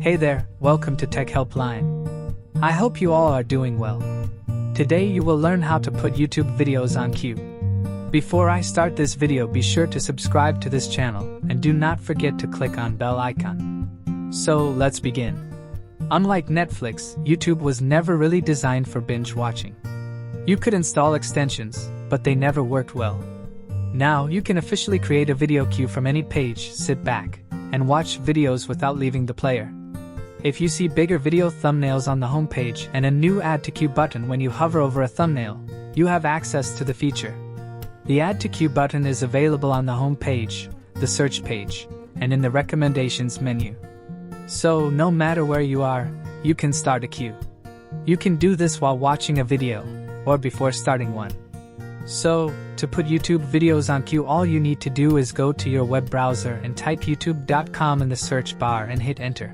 Hey there, welcome to Tech Helpline. I hope you all are doing well. Today you will learn how to put YouTube videos on queue. Before I start this video, be sure to subscribe to this channel and do not forget to click on bell icon. So let's begin. Unlike Netflix, YouTube was never really designed for binge watching. You could install extensions, but they never worked well. Now you can officially create a video queue from any page, sit back, and watch videos without leaving the player. If you see bigger video thumbnails on the home page and a new Add to Queue button when you hover over a thumbnail, you have access to the feature. The Add to Queue button is available on the home page, the search page, and in the recommendations menu. So no matter where you are, you can start a queue. You can do this while watching a video, or before starting one. So, to put YouTube videos on queue, all you need to do is go to your web browser and type youtube.com in the search bar and hit enter.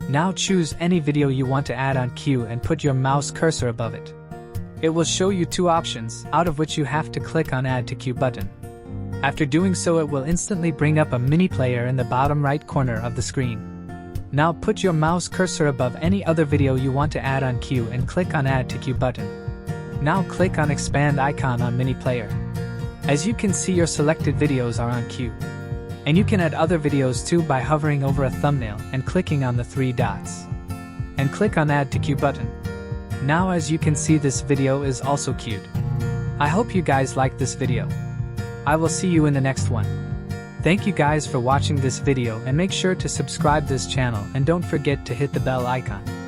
Now choose any video you want to add on queue and put your mouse cursor above it. It will show you two options, out of which you have to click on Add to Queue button. After doing so, it will instantly bring up a mini player in the bottom right corner of the screen. Now put your mouse cursor above any other video you want to add on queue and click on Add to Queue button. Now click on expand icon on mini player. As you can see, your selected videos are on queue. And you can add other videos too by hovering over a thumbnail and clicking on the three dots. And click on Add to Queue button. Now as you can see, this video is also queued. I hope you guys liked this video. I will see you in the next one. Thank you guys for watching this video, and make sure to subscribe this channel and don't forget to hit the bell icon.